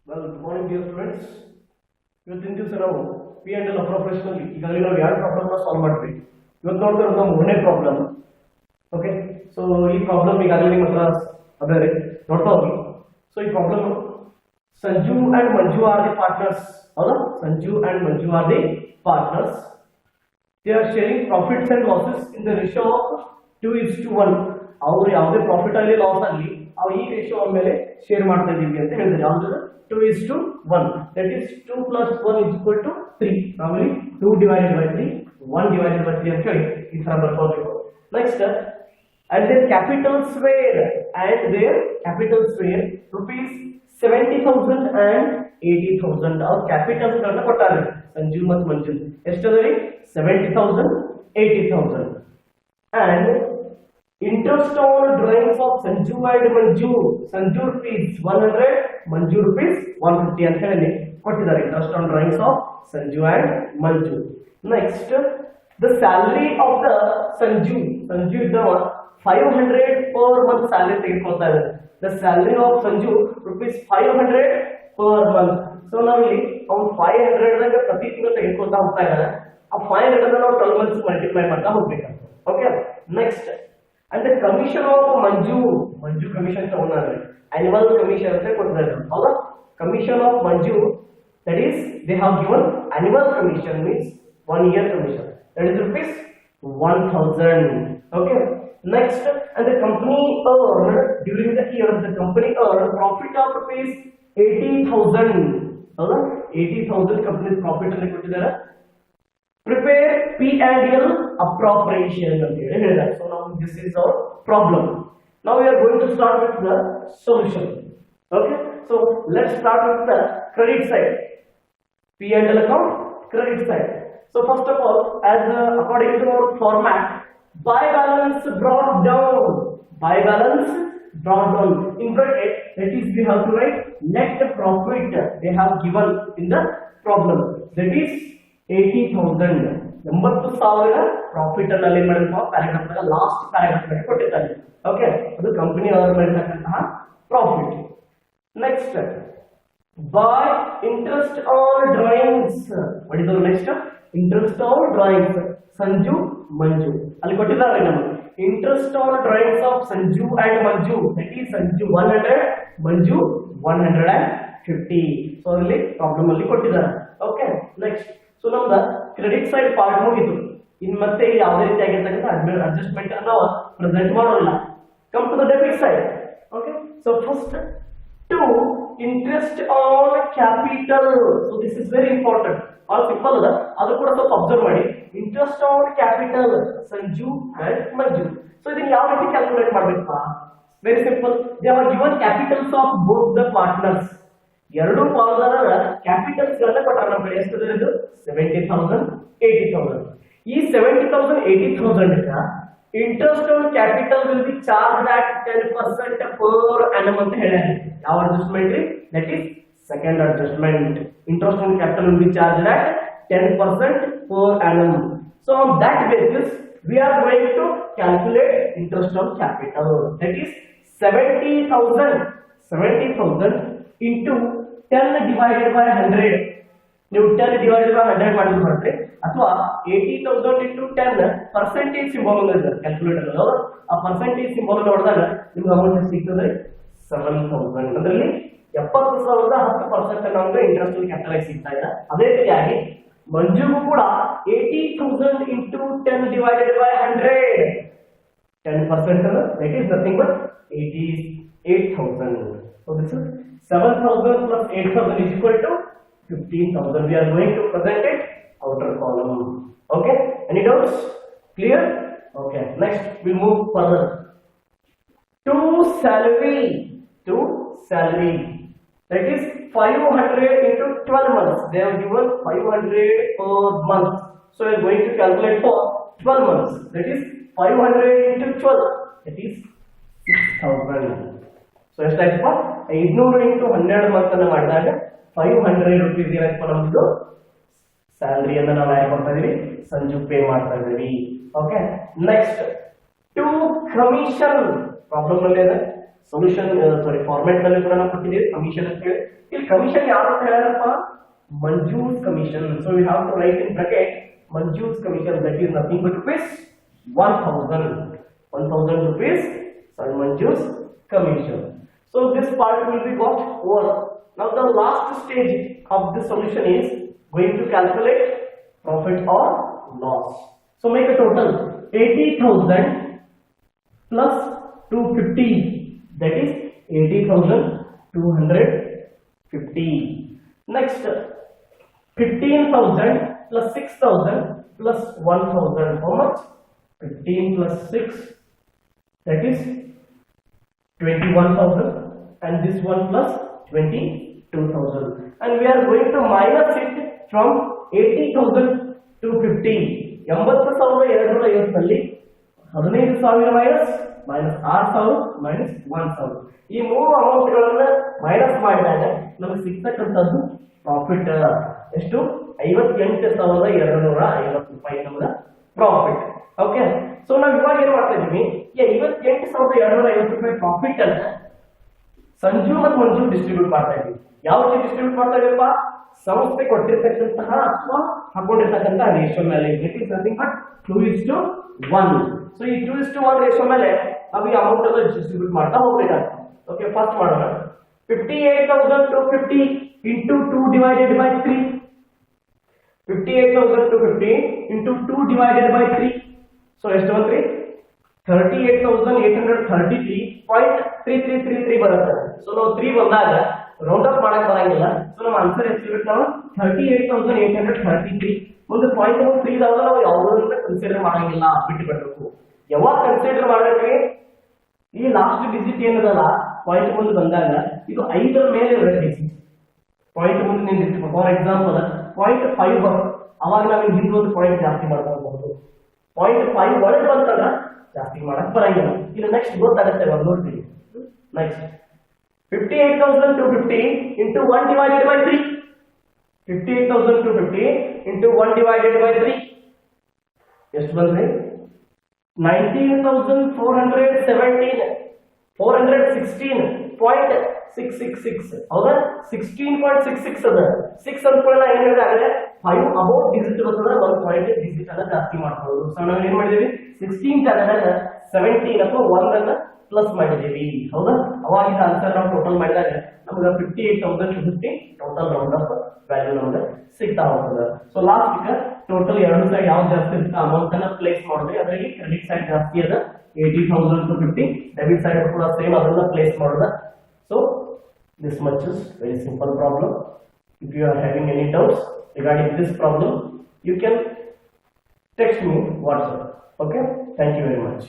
Well, good morning, dear students. ಇವತ್ತಿನ ದಿವಸ ನಾವು ಪಿ ಅಂಡ್ ಎಲ್ ಅಪ್ರೋಪ್ರಿಯೇಷನ್ ಈಗಾಗಲೇ ನಾವು ಎರಡು ಪ್ರಾಬ್ಲಮ್ನ ಸಾಲ್ವ್ ಮಾಡಿದ್ವಿ. ಇವತ್ತು ನೋಡ್ತಾ ಇರೋದು ನಮ್ಮ ಮೂರನೇ ಪ್ರಾಬ್ಲಮ್. ಓಕೆ, ಸೊ ಈ ಪ್ರಾಬ್ಲಮ್ ಈಗಾಗಲೇ ನಿಮ್ಮ ಹತ್ರ ಅದೇ ನೋಡ್ತಾ ಹೋಗಿ. ಸೊ ಈ problem Sanju and Manju are the partners. ಹೌದಾ? Sanju and Manju are the partners. They are sharing profits and losses in the ratio of 2:1. ಅವರು ಯಾವುದೇ ಪ್ರಾಫಿಟ್ ಆಗಲಿ ಲಾಸ್ ಆಗಲಿ ಅವ್ರು ಈ ರೇಷಿಯೋ ಮೇಲೆ ಶೇರ್ ಮಾಡ್ತಾ ಇದೀವಿ ಅಂತ ಹೇಳಿದ್ರೆ ಯಾವ್ದು 2:1. That is 2 + 1 = 3. ನಾವಲ್ಲಿ 2 / 3 1 / 3 ಅಂತ ಹೇಳಿ ಈ ತರ ಬರ್ಕೋಬೇಕು. Next, and their capitals were rupees 70,000 and 80,000. ಅವ್ರ ಕ್ಯಾಪಿಟಲ್ಸ್ ಗಳನ್ನ ಕೊಟ್ಟಾರೆ ಸಂಜು ಮತ್ತು ಮಂಜು. ಎಷ್ಟದರಿ? 70,000 80,000. and interest on drawings of Sanju and Manju. Sanju rupees 100, Manju rupees 150 ಅಂತ ಹೇಳಿ ಕೊಟ್ಟಿದ್ದಾರೆ. interest on drawings of Sanju and Manju. Next, the salary of the Sanju ಇದ್ದವ 500 per month salary ತೆಗೆದುಕೊಳ್ತಾ ಇದ್ದಾರೆ. the salary of Sanju rupees 500 per month. So ನಾವಿಲ್ಲಿ ಅವ್ನು 500 ದಾಗ ಪ್ರತಿ ತಿಂಗಳು ತೆಗೆದುಕೊಳ್ತಾ ಹೋಗ್ತಾ ಇದ್ದಾರೆ. ಆ 500 ಅನ್ನು ನಾವು 12 months ಮಲ್ಟಿಪ್ಲೈ ಮಾಡ್ತಾ ಹೋಗ್ಬೇಕು. Okay, next, and the commission of Manju commission ತಗೊಂಡ್ರೆ annual commission ಅಂತ ಕೊಡ್ತಾರೆ. ಹೌದಾ? commission of Manju, that is they have given annual commission means 1 year commission, that is rupees 1,000. okay, next, and the company earned during the year, the company earned profit of rupees 80,000. ಹೌದಾ? 80,000 company profit ಅಲ್ಲಿ ಕೊಟ್ಟಿದ್ದಾರೆ. Prepare P&L appropriation ಅಂತ ಹೇಳಿ ಹೇಳಿದ್ದಾರೆ. So now this is our problem. Now we are going to start with the solution. Okay, so let's start with the credit side. P&L account, credit side. So first of all, as according to our format, buy balance brought down. In bracket, that is we have to write net profit they have given in the problem, that is 80,000. 80,000 profit ಅನ್ನು ಅಲ್ಲಿ ಮಾಡಿರುವ paragraph ನ last paragraph ನಲ್ಲಿ ಕೊಟ್ಟಿದ್ದಾರೆ. Okay, ಅದು company ಅವರ ಮಾಡಿದಂತಹ profit. Next, by interest on drawings. ಮಾಡಿದ್ರು next interest on drawings Sanju Manju ಅಲ್ಲಿ ಕೊಟ್ಟಿದ್ದಾರೆ. ನಮಗೆ interest on drawings of Sanju and Manju, that is Sanju 100 Manju 150. So ಅಲ್ಲಿ ಪ್ರಾಬ್ಲಮ್ ಅಲ್ಲಿ ಕೊಟ್ಟಿದ್ದಾರೆ. ಓಕೆ, ನೆಕ್ಸ್ಟ್, ಸೊ ನಮ್ದ ಕ್ರೆಡಿಟ್ ಸೈಡ್ ಪಾರ್ಟ್ ಮುಗಿತು. ಇನ್ ಮತ್ತೆ ಯಾವುದೇ ರೀತಿ ಆಗಿರ್ತಕ್ಕಂಥ ಅಡ್ಜಸ್ಟ್ಮೆಂಟ್ ನಾವು ಪ್ರೆಸೆಂಟ್ ಮಾಡೋದಿಲ್ಲ. Come to the debit side. Okay, so first to interest on capital. So this is very important. All simple ಅದ, ಅದು ಕೂಡ ಸ್ವಲ್ಪ ಅಬ್ಸರ್ವ್ ಮಾಡಿ. Interest on capital Sanju and Manju. So ಇದನ್ನ ಯಾವ ರೀತಿ ಕ್ಯಾಲ್ಕುಲೇಟ್ ಮಾಡ್ಬೇಕಪ್ಪ? Very simple. They are given capitals of both the partners. ಎರಡು ಪಾಲುದಾರರ ಕ್ಯಾಪಿಟಲ್ಸ್ ಗಳನ್ನ ಕೊಟ್ಟಾರ. ನಮ್ಮ ಕಡೆ ಎಷ್ಟು ಇದು 70,000 80,000. ಈ 70,000 80,000 interest on capital will be charge at 10% per annum ಅಂತ ಹೇಳ್ಯಾರ. ಯಾವ ಅಡ್ಜಸ್ಟ್ಮೆಂಟ್ ರೀ? That is second adjustment. Interest on capital will be charge at 10% per annum. So on that basis we are going to calculate interest on capital, that is 70,000 into 10 divided by 100. ನೀವು 10 divided by 100 ಮಾಡಿದ್ರೆ ಬರುತ್ತೆ. ಅಥವಾ 80,000 into 10 percentage symbol ಇದೆ calculator ಅಲ್ಲಿ. ಆ percentage symbol ನೋಡಿದಾಗ ನಿಮ್ಗೆ amount ಸಿಗ್ತದೆ 7,000. ಅದರಲ್ಲಿ 70,000 10% ನಮಗೆ ಇಂಟ್ರೆಸ್ಟ್ ಆನ್ ಕ್ಯಾಪಿಟಲ್ ಸಿಗ್ತಾ ಇದೆ. ಅದೇ ರೀತಿಯಾಗಿ ಮಂಜುಗೂ ಕೂಡ 80,000 into 10 divided by 100, 10% that is nothing but 88,000. So this is 7,000 plus 8,000 is equal to 15,000. We are going to present it outer column. Okay, any doubts? Clear? Okay, next we move further to salary. That is 500 into 12 months. They have given 500 per month. So we are going to calculate for 12 months. That is 500 into 12. That is 6,000. So ಎಷ್ಟಾಯ್ತಪ್ಪ? 500 into 12 months ಅನ್ನು ಮಾಡಿದಾಗ 500 rupees ಏನಾಯ್ತಪ್ಪ ನಮ್ದು salary ಅನ್ನು ನಾವು ಯಾಕೆ ಮಾಡ್ತಾ ಇದೀವಿ? Sanju pay ಮಾಡ್ತಾ ಇದೀವಿ. Okay, next to commission problem ಅಲ್ಲಿ ಇದೆ. ಸೊಲ್ಯೂಷನ್ ಸಾರಿ ಫಾರ್ಮ್ಯಾಟ್ ನಲ್ಲಿ ಕೂಡ ನಾವು ಕೊಟ್ಟಿದ್ದೀವಿ ಕಮಿಷನ್ ಅಂತ ಹೇಳಿ. ಇಲ್ಲಿ ಕಮಿಷನ್ ಯಾವ ಅಂತ ಹೇಳ್ಯಾರಪ್ಪ, Manju's commission. So we have to write in bracket Manju's commission, that is nothing but rupees 1000 rupees sorry Manju's commission. So this part will be got over. Now the last stage of this solution is going to calculate profit or loss. So make a total 80,000 plus 250, that is 80,250. Next 15,000 plus 6,000 plus 1,000. How much? 15 plus 6, that is 21,000, and this one plus 22,000, and we are going to minus it from 80,000 to 50. 80,250 ನಲ್ಲಿ 15,000 minus 6,000 minus 1,000, ಈ ಮೂರು amount ಗಳನ್ನ minus ಮಾಡಿದಾಗ ನಮಗೆ ಸಿಗ್ತಕ್ಕಂಥದ್ದು profit ಎಷ್ಟು? 58,250 ರೂಪಾಯಿ ನಮ್ಮದ profit. Okay, so ನಾವು ಇವಾಗ ಏನ್ ಮಾಡ್ತಾ ಇದೀವಿ, 58,250 ರೂಪಾಯಿ ಪ್ರಾಫಿಟ್ ಅನ್ನ ಸಂಜು ಮತ್ತು ಮಂಜು ಡಿಸ್ಟ್ರಿಬ್ಯೂಟ್ ಮಾಡ್ತಾ ಇದೀವಿ. ಯಾವ ರೀತಿ ಡಿಸ್ಟ್ರಿಬ್ಯೂಟ್ ಮಾಡ್ತಾ ಇದೀವಪ್ಪ? ಸಂಸ್ಥೆ ಕೊಟ್ಟಿರ್ತಕ್ಕಂತಹ ಅಥವಾ ಹಾಕೊಂಡಿರ್ತಕ್ಕಂತಹ ರೇಷಿಯೋ ಮೇಲೆ. It is nothing but 2:1. So ಈ 2:1 ರೇಷಿಯೋ ಮೇಲೆ ನಾವು ಈ ಅಮೌಂಟ್ ಅನ್ನು ಡಿಸ್ಟ್ರಿಬ್ಯೂಟ್ ಮಾಡ್ತಾ ಹೋಗ್ಬೇಕಾಗ್ತದೆ. ಓಕೆ, ಫಸ್ಟ್ ಮಾಡೋಣ. 58,250 into 2 divided by 3. 58,250 into 2 divided by 3. So ಎಷ್ಟು ಬಂತ್ರಿ? 38,833.3333 ಬರುತ್ತೆ. ಸೊ ನಾವು 3 ಬಂದಾಗ ರೌಂಡ್ ಅಪ್ ಮಾಡಕ್ ಬರಂಗಿಲ್ಲ. ಸೊ ನಮ್ಮ ಆನ್ಸರ್ ಎಷ್ಟು ಇರುತ್ತೆ? ನಾವು 38,833. ಮುಂದೆ ಪಾಯಿಂಟ್ 3 ಇದಾವಾಗ ನಾವು ಯಾವುದನ್ನ ಕನ್ಸಿಡರ್ ಮಾಡಂಗಿಲ್ಲ, ಬಿಟ್ಟು ಬಿಡಬೇಕು. ಯಾವಾಗ ಕನ್ಸಿಡರ್ ಮಾಡ್ಬೇಕ್ರಿ? ಈ ಲಾಸ್ಟ್ ಡಿಜಿಟ್ ಏನದಲ್ಲ ಪಾಯಿಂಟ್ ಮುಂದೆ ಬಂದಾಗ ಇದು 5ರ ಮೇಲೆ ಇರುತ್ತೆ. ಪಾಯಿಂಟ್ ಮುಂದೆ ನಿಂತಿರ್ತೀವಿ. ಫಾರ್ ಎಕ್ಸಾಂಪಲ್ 0.5 ಬರುತ್ತೆ, ಅವಾಗ ನಾವು ಹಿಂದೆ ಒಂದು ಪಾಯಿಂಟ್ ಜಾಸ್ತಿ ಮಾಡ್ಕೊಳ್ಬಹುದು. 0.5 ಒಳಗೆ ಬಂತಂದ್ರ ಜಾಸ್ತಿ ಮಾಡಕ್ ಬರಂಗಿಲ್ಲ. ಇದು ನೆಕ್ಸ್ಟ್ ಗೊತ್ತಾಗುತ್ತೆ, ಒಂದು ನೋಡ್ತೀವಿ. Next 58,250 into 1 divided by 3. 58,250 into 1 divided by 3 ಎಷ್ಟು ಬಂದ್ರಿ? 19,416.666 ಹೌದಾ? 16.66 ಅದ. 6 ಅಂದ್ಕೊಳ್ಳ ಏನ್ ಹೇಳಿದ್ರೆ 5 ಅಬೌವ್ ಡಿಜಿಟ್ ಬರ್ತದ, 1 ಪಾಯಿಂಟ್ ಡಿಜಿಟ್ ಅನ್ನ ಜಾಸ್ತಿ ಮಾಡ್ಕೊಳ್ಳೋದು. ಸೊ ನಾವು ಏನ್ ಮಾಡಿದೀವಿ? 16 ಜಾಗದಾಗ 17 ಅಥವಾ 1 ಅನ್ನ ಪ್ಲಸ್ ಮಾಡಿದೀವಿ, ಹೌದಾ? ಅವಾಗ ಇದು ಆನ್ಸರ್ ನಾವು ಟೋಟಲ್ ಮಾಡಿದಾಗ ನಮಗೆ 58,250 ಟೋಟಲ್ ರೌಂಡ್ ಅಪ್ ವ್ಯಾಲ್ಯೂ ನಮಗೆ ಸಿಗ್ತಾ ಹೋಗ್ತದೆ. ಸೊ ಲಾಸ್ಟ್ ಟೋಟಲ್ ಎರಡು ಸೈಡ್ ಯಾವ್ದು ಜಾಸ್ತಿ ಇರುತ್ತೆ ಅಮೌಂಟ್ ಅನ್ನ ಪ್ಲೇಸ್ ಮಾಡಿದ್ವಿ. ಅದರಲ್ಲಿ ಕ್ರೆಡಿಟ್ ಸೈಡ್ ಜಾಸ್ತಿ ಅದ 80,250, ಡೆಬಿಟ್ ಸೈಡ್ ಕೂಡ ಸೇಮ್ ಅದನ್ನ ಪ್ಲೇಸ್ ಮಾಡೋದ. So this much is very simple problem. If you are having any doubts regarding this problem, you can text me WhatsApp. Okay, thank you very much.